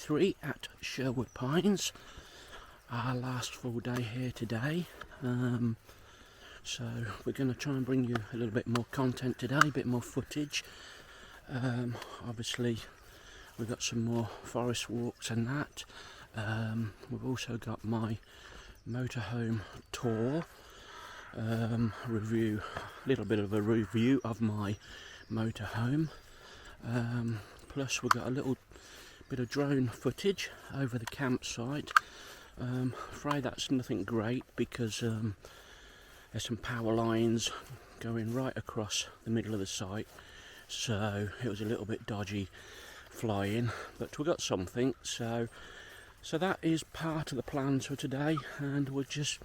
3 at Sherwood Pines. Our last full day here today. So we're going to try and bring you a little bit more content today, a bit more footage. Obviously we've got some more forest walks and that. We've also got my motorhome tour review, a little bit of a review of my motorhome. Plus we've got a little bit of drone footage over the campsite. Afraid that's nothing great because there's some power lines going right across the middle of the site, so it was a little bit dodgy flying, but we got something. So that is part of the plans for today, and we'll just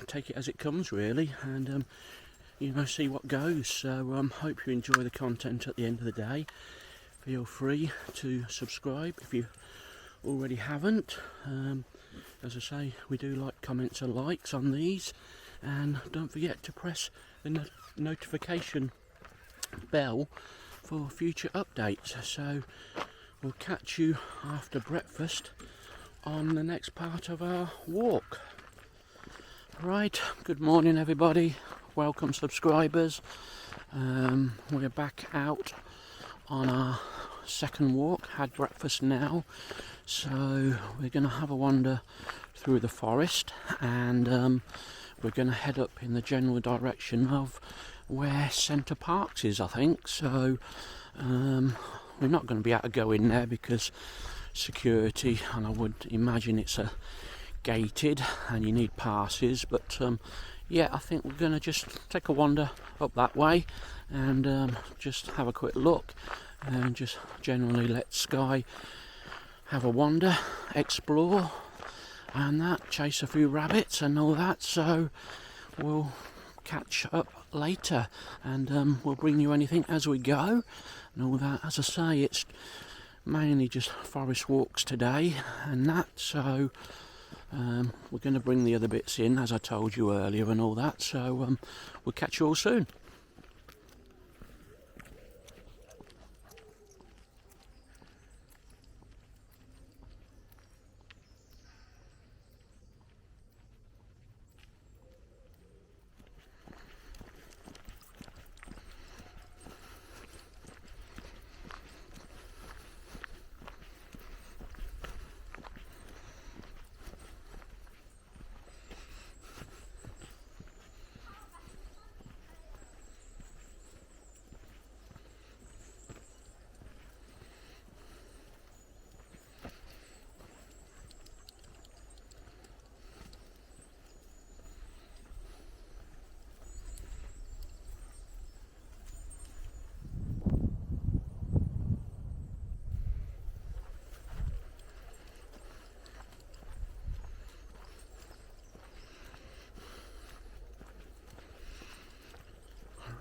take it as it comes really, and see what goes. So hope you enjoy the content at the end of the day. Feel free to subscribe if you already haven't. As I say, we do like comments and likes on these, and don't forget to press the notification bell for future updates. So we'll catch you after breakfast on the next part of our walk. Right, good morning everybody, welcome subscribers. We're back out on our second walk, had breakfast now, so we're going to have a wander through the forest, and we're going to head up in the general direction of where Centre Parks is, I think. So we're not going to be able to go in there because security, and I would imagine it's a gated and you need passes, but yeah, I think we're going to just take a wander up that way and just have a quick look and just generally let Sky have a wander, explore and that, chase a few rabbits and all that. So we'll catch up later, and we'll bring you anything as we go and all that. As I say, it's mainly just forest walks today and that, so we're going to bring the other bits in as I told you earlier and all that. So we'll catch you all soon.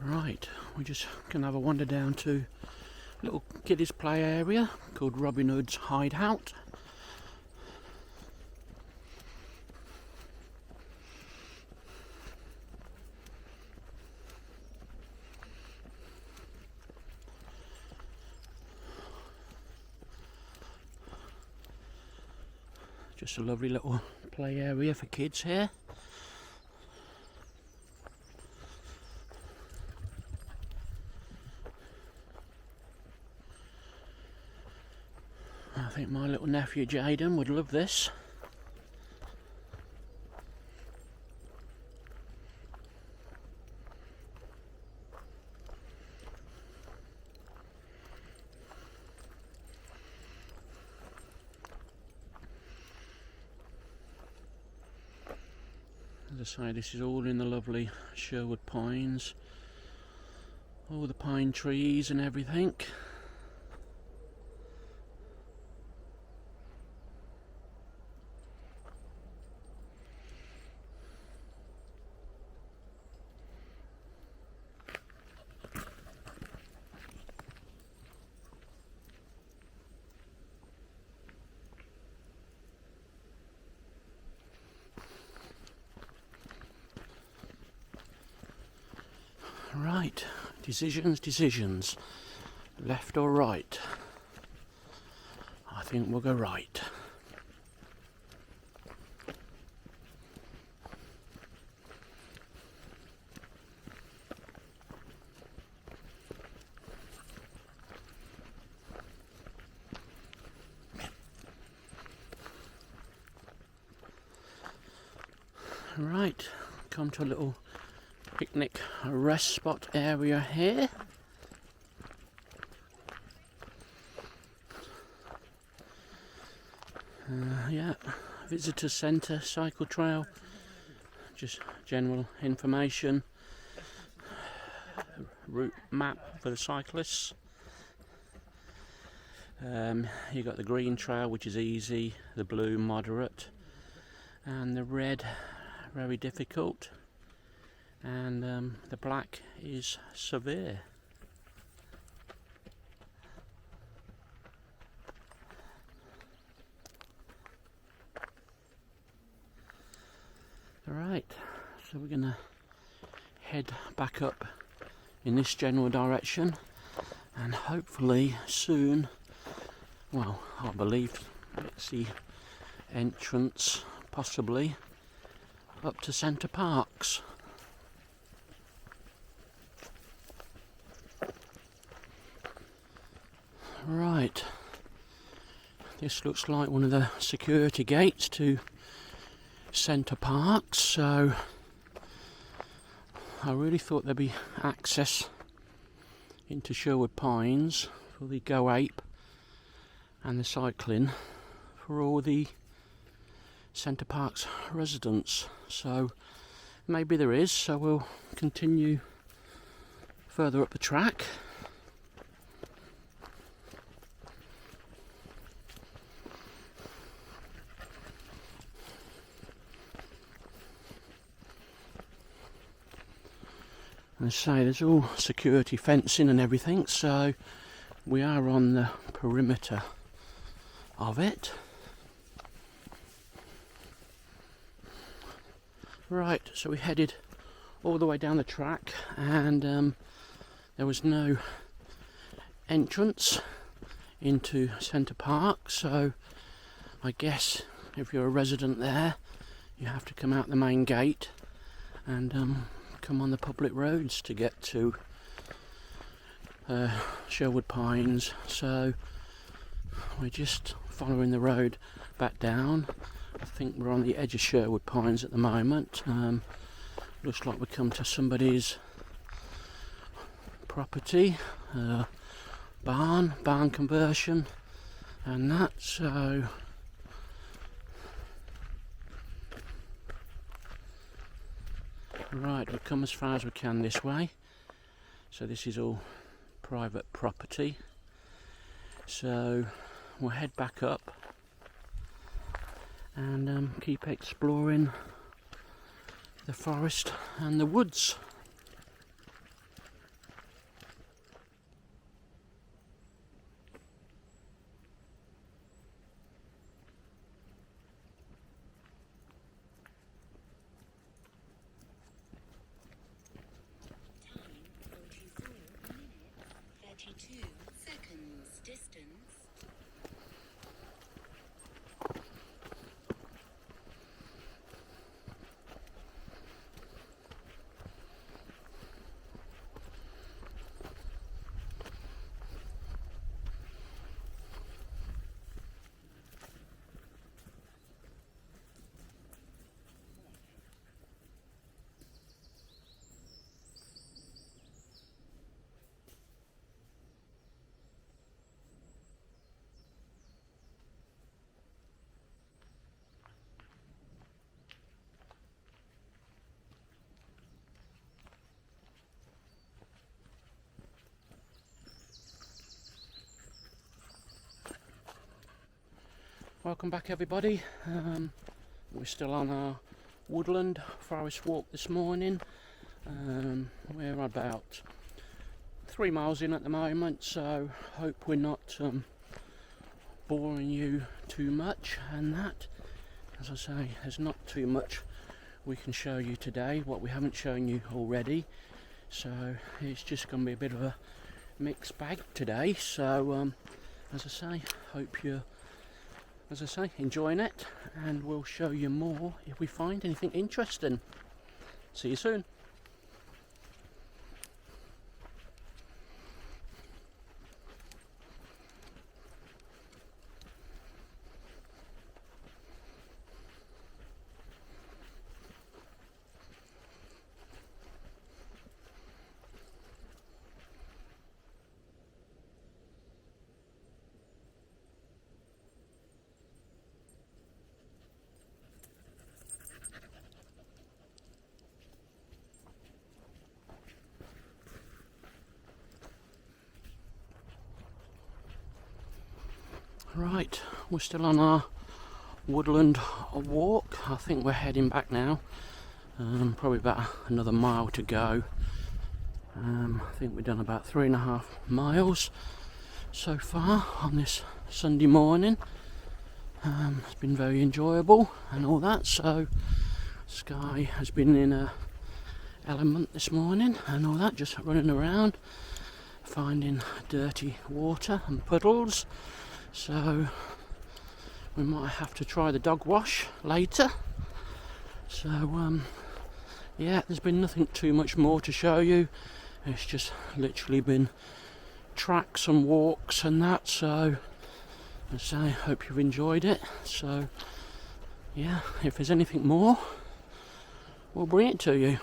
Right, we're just going to have a wander down to a little kiddies play area called Robin Hood's Hideout. Just a lovely little play area for kids here. I think my little nephew Jaden would love this. As I say, this is all in the lovely Sherwood Pines. All the pine trees and everything. Right, decisions. Left or right? I think we'll go right. Right, come to a little picnic rest spot area here. Yeah, visitor centre, cycle trail, just general information, route map for the cyclists. You got the green trail, which is easy, the blue moderate, and the red very difficult, and the black is severe. Alright, so we're gonna head back up in this general direction, and hopefully soon, well, I believe it's the entrance possibly up to Centre Parks. Right, this looks like one of the security gates to Centre Parks, so I really thought there'd be access into Sherwood Pines for the Go Ape and the cycling for all the Centre Parks residents, so maybe there is, so we'll continue further up the track. And I say there's all security fencing and everything, so we are on the perimeter of it. Right, so we headed all the way down the track, and there was no entrance into Centre Park, so I guess if you're a resident there you have to come out the main gate and come on the public roads to get to Sherwood Pines. So we're just following the road back down. I think we're on the edge of Sherwood Pines at the moment. Looks like we come to somebody's property, barn conversion and that, so right, we've come as far as we can this way. So this is all private property, so we'll head back up and keep exploring the forest and the woods. Welcome back everybody. We're still on our woodland forest walk this morning. We're about 3 miles in at the moment, so hope we're not boring you too much, and that, as I say, there's not too much we can show you today what we haven't shown you already, so it's just going to be a bit of a mixed bag today. So as I say, hope you as I say, enjoying it, and we'll show you more if we find anything interesting. See you soon. Right, we're still on our woodland walk. I think we're heading back now. Probably about another mile to go. I think we've done about 3.5 miles so far on this Sunday morning. It's been very enjoyable and all that. So Sky has been in a element this morning and all that, just running around finding dirty water and puddles. So we might have to try the dog wash later. So yeah, there's been nothing too much more to show you. It's just literally been tracks and walks and that. So as I say, hope you've enjoyed it. So yeah, if there's anything more, we'll bring it to you.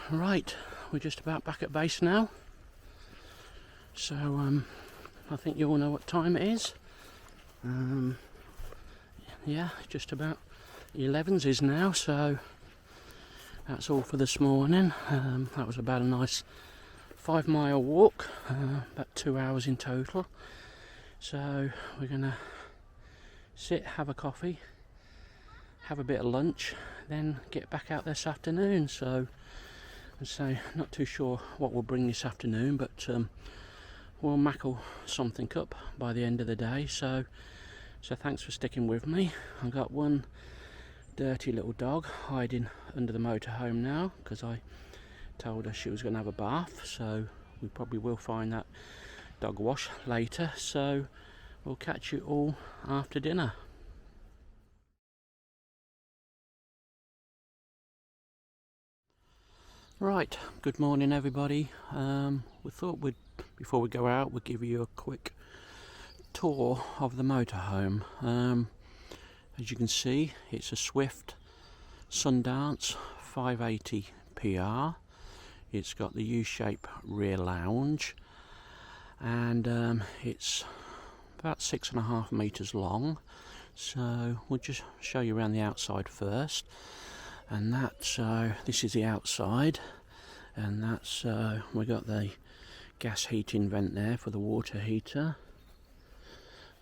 Right, we're just about back at base now. So I think you all know what time it is. Yeah, just about 11's is now, so that's all for this morning. That was about a nice 5-mile walk, about 2 hours in total. So we're gonna sit, have a coffee, have a bit of lunch, then get back out this afternoon. So not too sure what we'll bring this afternoon, but we'll mackle something up by the end of the day. So thanks for sticking with me. I've got one dirty little dog hiding under the motorhome now, because I told her she was going to have a bath. So we probably will find that dog wash later. So we'll catch you all after dinner. Right, good morning everybody. We thought before we go out, we'd give you a quick tour of the motorhome. As you can see, it's a Swift Sundance 580 PR. It's got the U-shape rear lounge, and it's about 6.5 meters long. So we'll just show you around the outside first. And that's this is the outside, and that's we got the gas heating vent there for the water heater.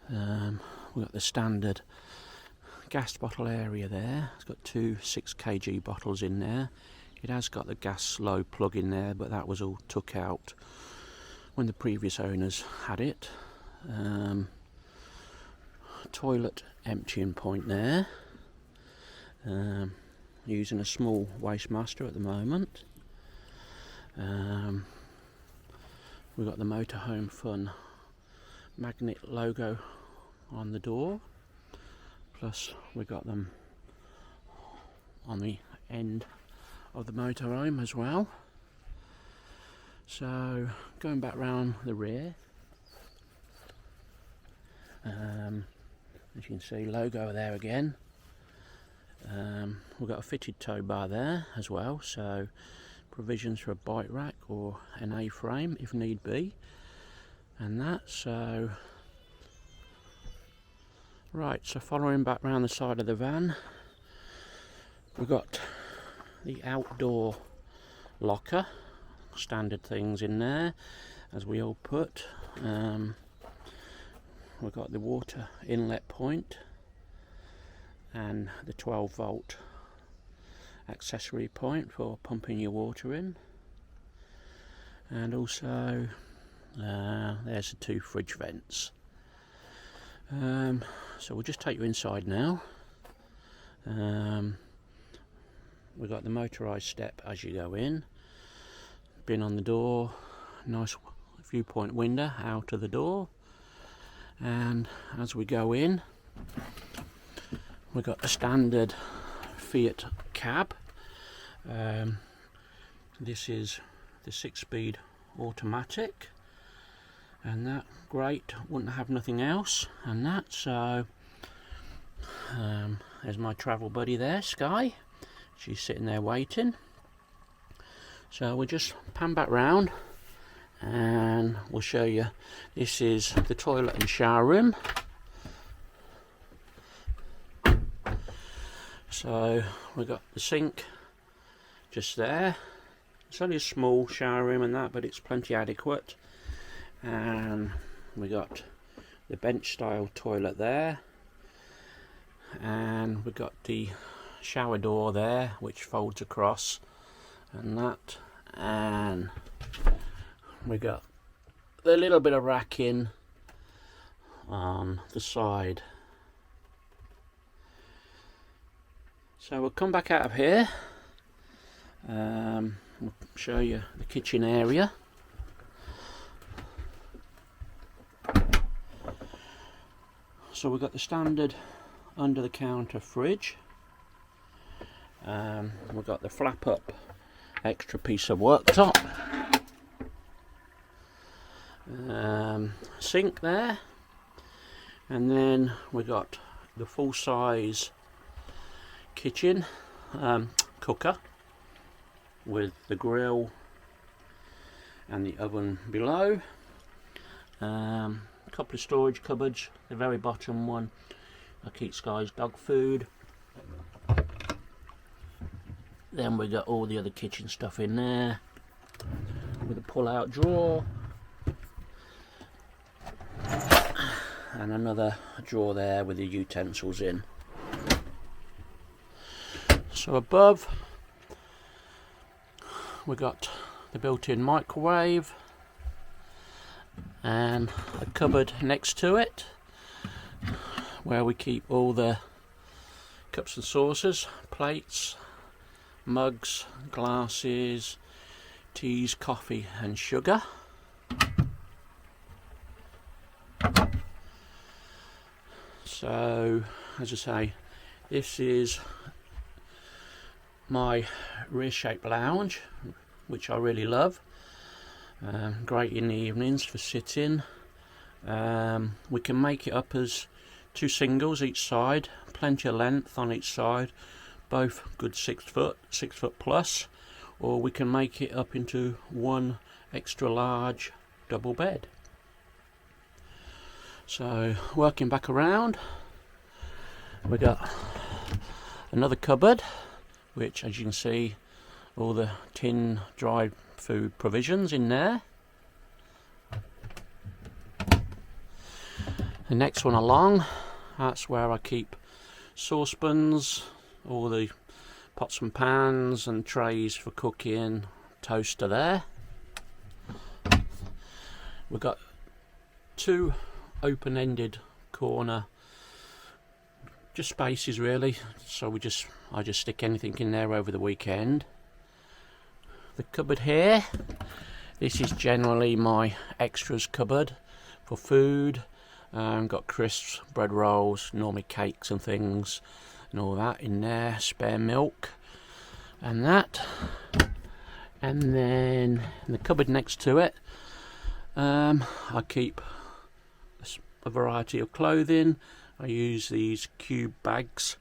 We've got the standard gas bottle area there. It's got 2 6 kg bottles in there. It has got the gas slow plug in there, but that was all took out when the previous owners had it. Toilet emptying point there. Using a small waste master at the moment. We've got the Motorhome Fun magnet logo on the door, plus we've got them on the end of the motorhome as well. So going back round the rear, As you can see, logo there again. We've got a fitted tow bar there as well, so provisions for a bike rack or an A-frame if need be, and that. So right, so following back round the side of the van, we've got the outdoor locker, standard things in there as we all put. We've got the water inlet point and the 12-volt accessory point for pumping your water in, and also there's the 2 fridge vents. So we'll just take you inside now. We've got the motorised step as you go in, bin on the door, nice viewpoint window out of the door, and as we go in, we've got the standard Fiat cab. This is the 6-speed automatic, and that great, wouldn't have nothing else, and that. So there's my travel buddy there, Sky. She's sitting there waiting. So we'll just pan back round and we'll show you. This is the toilet and shower room. So we've got the sink just there. It's only a small shower room and that, but it's plenty adequate. And we got the bench style toilet there, and we've got the shower door there which folds across and that, and we got a little bit of racking on the side. So we'll come back out of here, we'll show you the kitchen area. So we've got the standard under the counter fridge. We've got the flap up extra piece of worktop. Sink there. And then we've got the full size kitchen cooker with the grill and the oven below. A couple of storage cupboards. The very bottom one, I keep Sky's dog food. Then we got all the other kitchen stuff in there with a pull-out drawer, and another drawer there with the utensils in. So above we got the built-in microwave and a cupboard next to it where we keep all the cups and saucers, plates, mugs, glasses, teas, coffee and sugar. So as I say, this is my rear shaped lounge, which I really love. Great in the evenings for sitting. We can make it up as 2 singles each side, plenty of length on each side, both good 6 foot plus, or we can make it up into 1 extra large double bed. So working back around, we got another cupboard, which as you can see, all the tin dry food provisions in there. The next one along, that's where I keep saucepans, all the pots and pans and trays for cooking, toaster there. We've got 2 open-ended corner, just spaces really, so I just stick anything in there over the weekend. The cupboard here, this is generally my extras cupboard for food. Got crisps, bread rolls, normally cakes and things and all that in there, spare milk and that. And then in the cupboard next to it, I keep a variety of clothing. I use these cube bags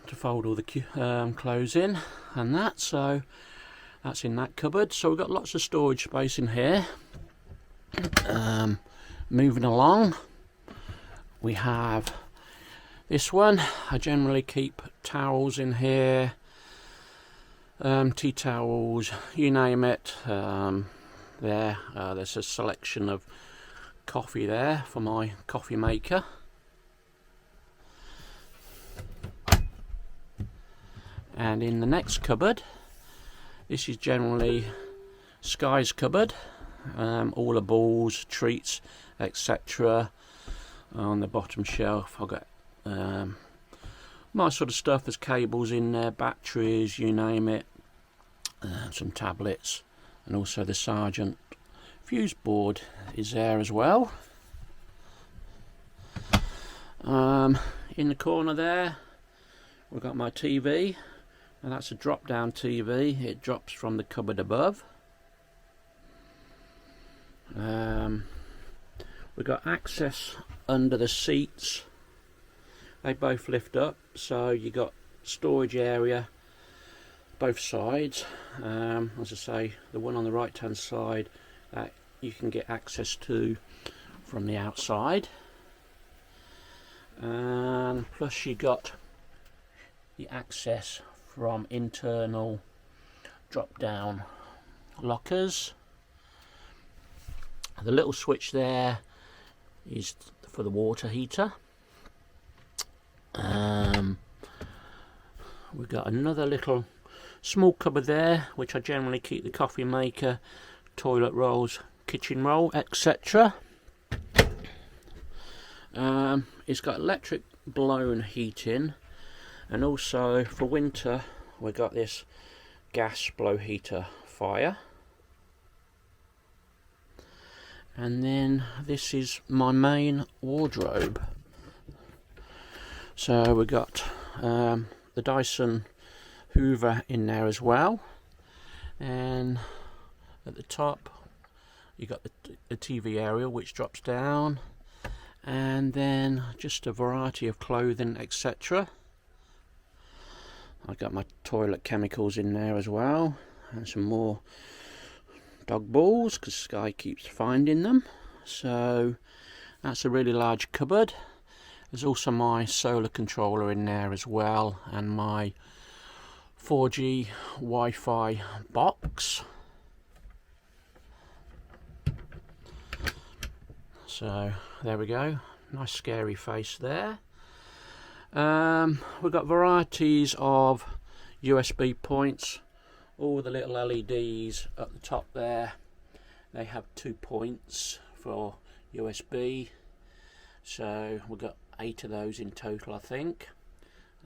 to fold all the clothes in and that, so that's in that cupboard. So we've got lots of storage space in here. Moving along, we have this one. I generally keep towels in here, tea towels, you name it. There's a selection of coffee there for my coffee maker. And in the next cupboard, this is generally Sky's cupboard, all the balls, treats, etc. On the bottom shelf I've got my sort of stuff. There's cables in there, batteries, you name it, some tablets, and also the Sargent fuse board is there as well. In the corner there we've got my TV, and that's a drop down TV. It drops from the cupboard above. We've got access under the seats. They both lift up, so you got storage area both sides. As I say, the one on the right hand side that you can get access to from the outside, and plus you got the access from internal drop down lockers. The little switch there is for the water heater. We've got another little small cupboard there, which I generally keep the coffee maker, toilet rolls, kitchen roll, etc. It's got electric blown heating, and also for winter we've got this gas blow heater fire. And then this is my main wardrobe. So we've got the Dyson Hoover in there as well, and at the top you got the TV area which drops down, and then just a variety of clothing, etc. I've got my toilet chemicals in there as well, and some more dog balls because Sky keeps finding them. So that's a really large cupboard. There's also my solar controller in there as well, and my 4G Wi-Fi box. So there we go, nice scary face there. We've got varieties of USB points. All the little LEDs at the top there, they have 2 points for USB, so we've got 8 of those in total, I think.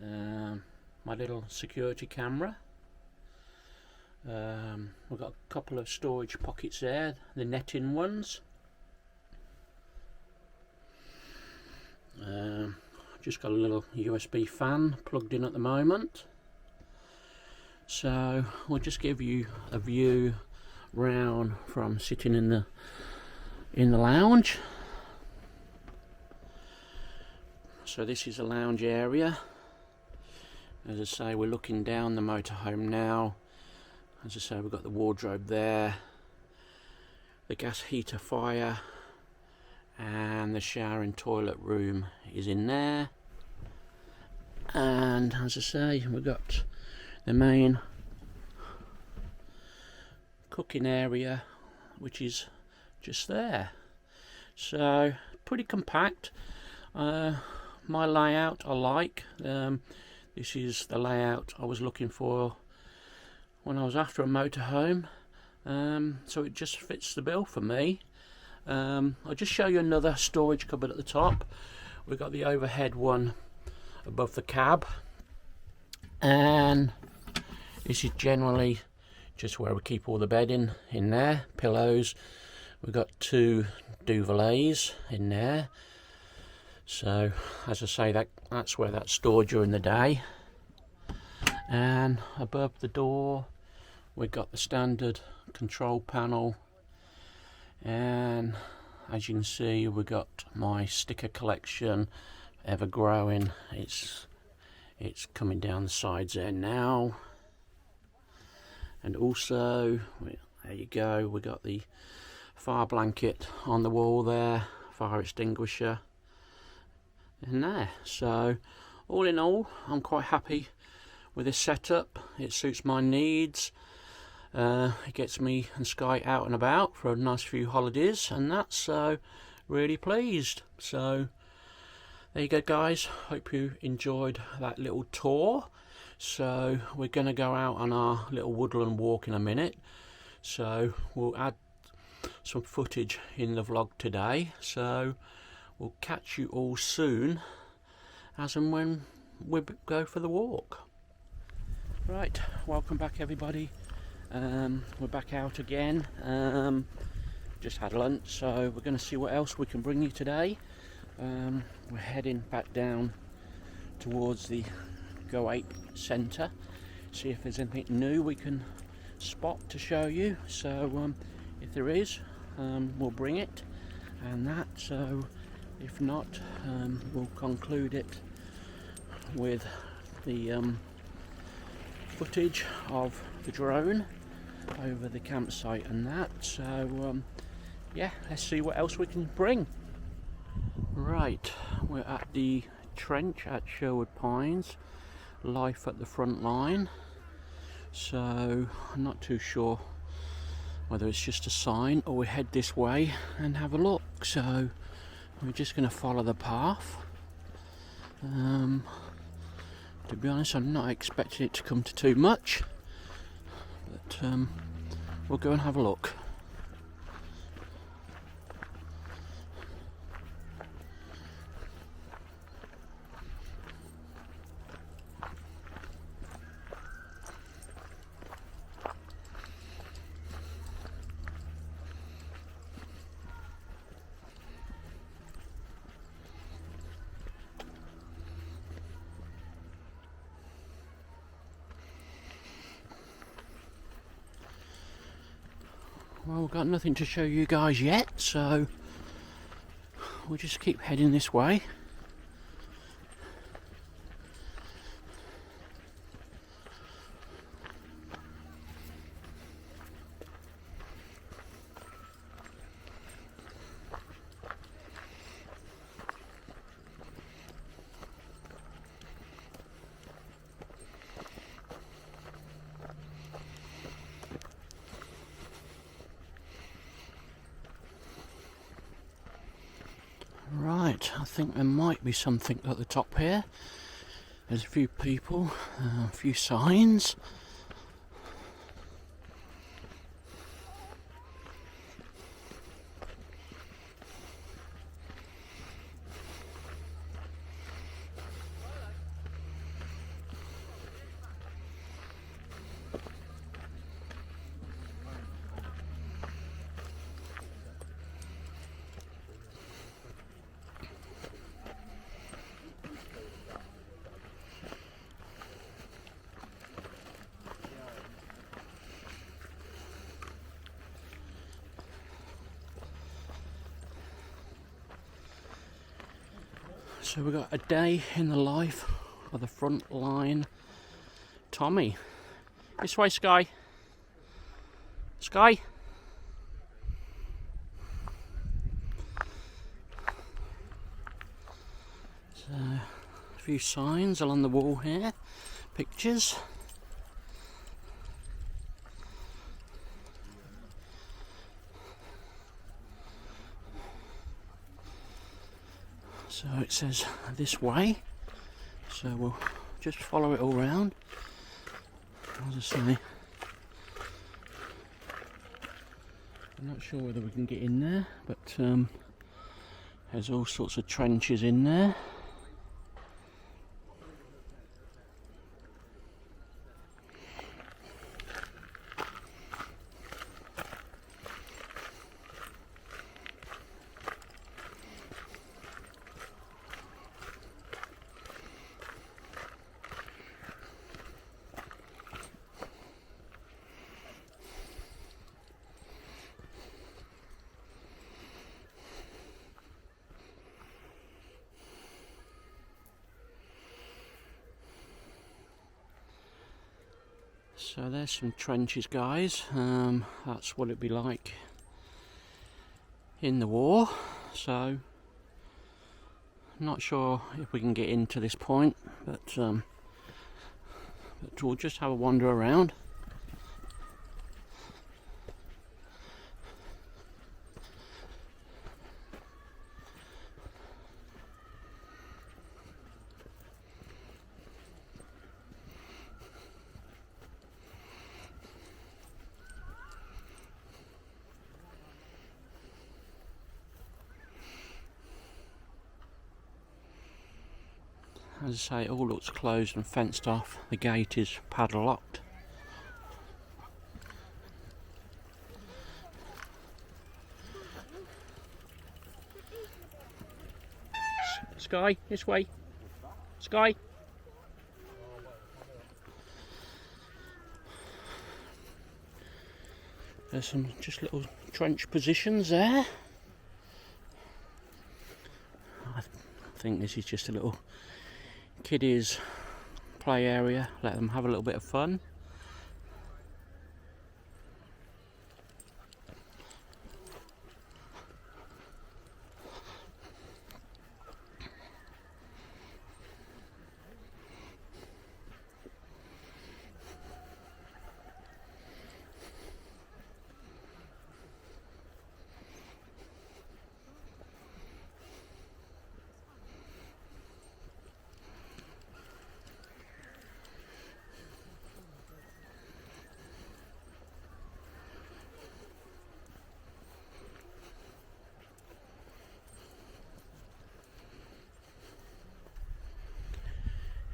My little security camera. We've got a couple of storage pockets there, the netting ones. Just got a little USB fan plugged in at the moment. So we'll just give you a view round from sitting in the lounge. So this is a lounge area. As I say, we're looking down the motorhome now. As I say, we've got the wardrobe there, the gas heater fire, and the shower and toilet room is in there. And as I say, we've got the main cooking area, which is just there. So pretty compact. My layout I like. This is the layout I was looking for when I was after a motorhome. So it just fits the bill for me. I'll just show you another storage cupboard at the top. We've got the overhead one above the cab, and this is generally just where we keep all the bedding in there, pillows. We've got 2 duvets in there, so as I say, that's where that's stored during the day. And above the door we've got the standard control panel, and as you can see, we got my sticker collection ever growing. It's coming down the sides there now, and also there you go, we got the fire blanket on the wall there, fire extinguisher in there. So all in all, I'm quite happy with this setup. It suits my needs. It gets me and Sky out and about for a nice few holidays and that, so really pleased. So there you go guys, hope you enjoyed that little tour. So we're going to go out on our little woodland walk in a minute, so we'll add some footage in the vlog today, so we'll catch you all soon as and when we go for the walk. Right, welcome back everybody. We're back out again. Just had lunch, so we're going to see what else we can bring you today. We're heading back down towards the Go 8 centre, see if there's anything new we can spot to show you. So if there is, we'll bring it and that. So if not, we'll conclude it with the footage of the drone over the campsite and that. So yeah, let's see what else we can bring. Right, we're at the trench at Sherwood Pines, life at the front line. So I'm not too sure whether it's just a sign or we head this way and have a look. So we're just going to follow the path. To be honest, I'm not expecting it to come to too much, but we'll go and have a look. Well, we've got nothing to show you guys yet, so we'll just keep heading this way. Right, I think there might be something at the top here. There's a few people, a few signs. So we've got a day in the life of the front line Tommy. This way, Sky. Sky. So a few signs along the wall here, pictures. So it says this way, so we'll just follow it all round. As I say, I'm not sure whether we can get in there, but there's all sorts of trenches in there. So there's some trenches, guys. That's what it'd be like in the war. So not sure if we can get into this point, but we'll just have a wander around. As I say, it all looks closed and fenced off. The gate is padlocked. Sky, this way. Sky. There's some just little trench positions there. I think this is just a little kiddies play area, let them have a little bit of fun.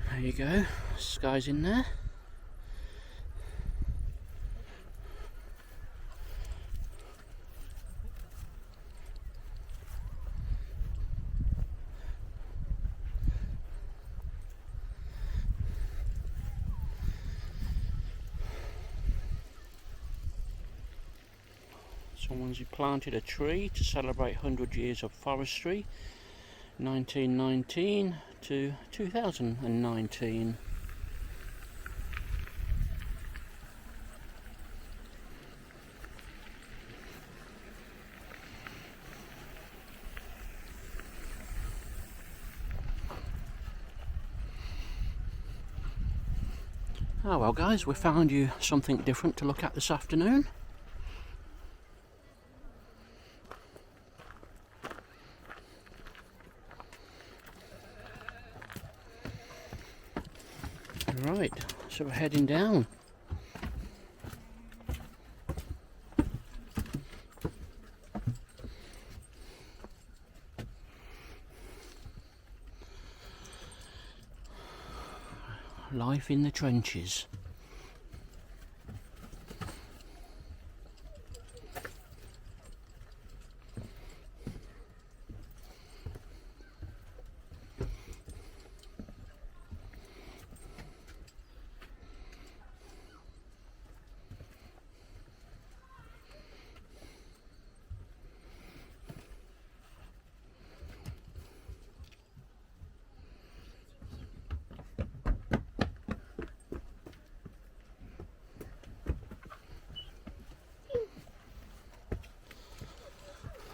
There you go, Sky's in there. Someone's planted a tree to celebrate 100 years of forestry, 1919 to 2019. Oh well guys, we found you something different to look at this afternoon. Right, so we're heading down. Life in the trenches.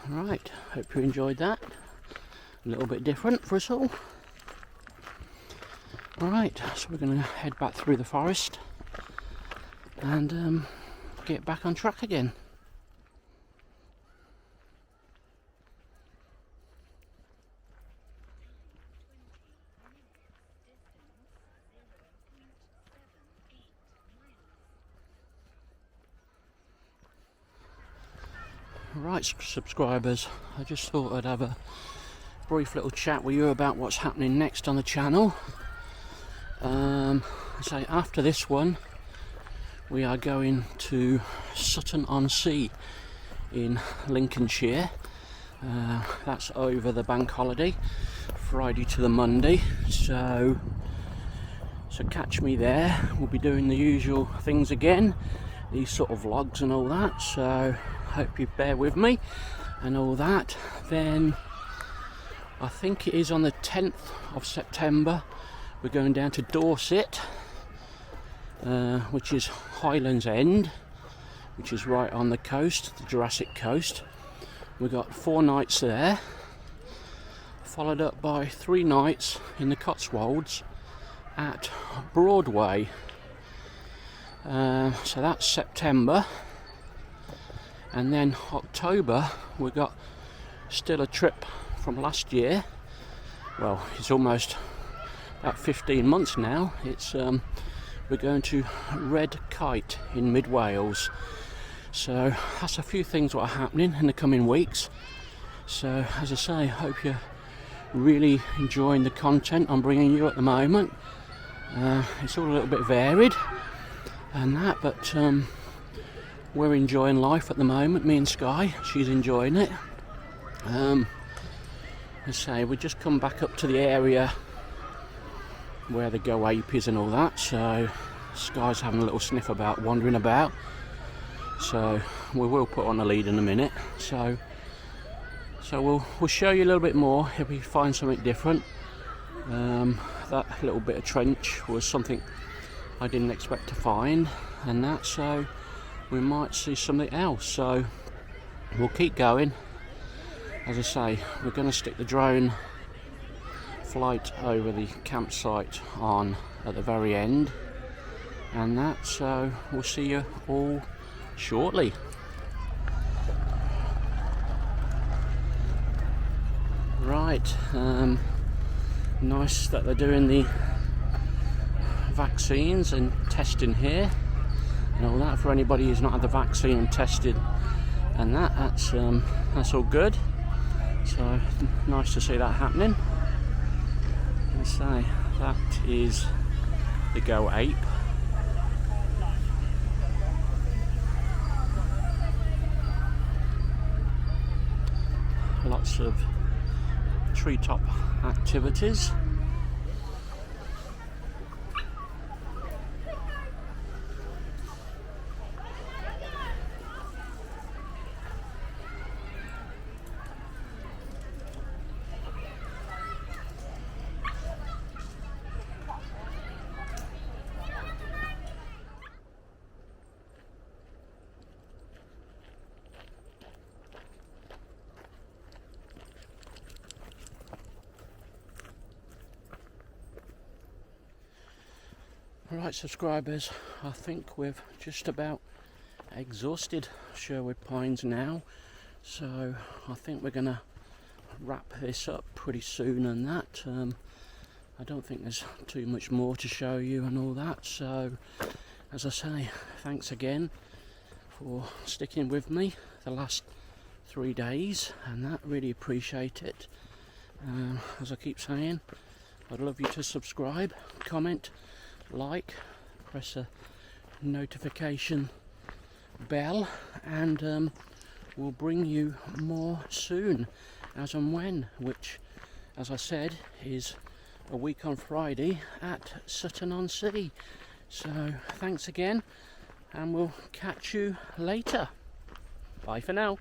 Right, hope you enjoyed that. A little bit different for us all. Alright, so we're going to head back through the forest and get back on track again. Right, subscribers, I just thought I'd have a brief little chat with you about what's happening next on the channel. So after this one, we are going to Sutton-on-Sea in Lincolnshire. That's over the bank holiday, Friday to the Monday. So catch me there. We'll be doing the usual things again, these sort of vlogs and all that. So hope you bear with me and all that. Then I think it is on the 10th of September we're going down to Dorset, which is Highlands End, which is right on the coast, the Jurassic coast. We got 4 nights there, followed up by 3 nights in the Cotswolds at Broadway. So that's September, and then October we got still a trip from last year. Well, it's almost about 15 months now. It's we're going to Red Kite in mid Wales. So that's a few things that are happening in the coming weeks. So as I say, I hope you're really enjoying the content I'm bringing you at the moment. It's all a little bit varied and that, but we're enjoying life at the moment. Me and Sky, she's enjoying it. As I say, we just come back up to the area where the Go Ape is and all that, so Sky's having a little sniff about, wandering about, so we will put on a lead in a minute. So we'll show you a little bit more if we find something different. That little bit of trench was something I didn't expect to find, and that, so we might see something else. So we'll keep going. As I say, we're going to stick the drone flight over the campsite on at the very end, and that, so we'll see you all shortly. Right, nice that they're doing the vaccines and testing here and all that for anybody who's not had the vaccine and tested, and that's all good. So nice to see that happening. I say that is the Go Ape. Lots of treetop activities. Right, subscribers, I think we've just about exhausted Sherwood Pines now, so I think we're going to wrap this up pretty soon, and that I don't think there's too much more to show you and all that. So as I say, thanks again for sticking with me the last 3 days, and that, really appreciate it. As I keep saying, I'd love you to subscribe, comment, like, press a notification bell, and we'll bring you more soon, as and when, which, as I said, is a week on Friday at Sutton-on-Sea. So thanks again, and we'll catch you later. Bye for now.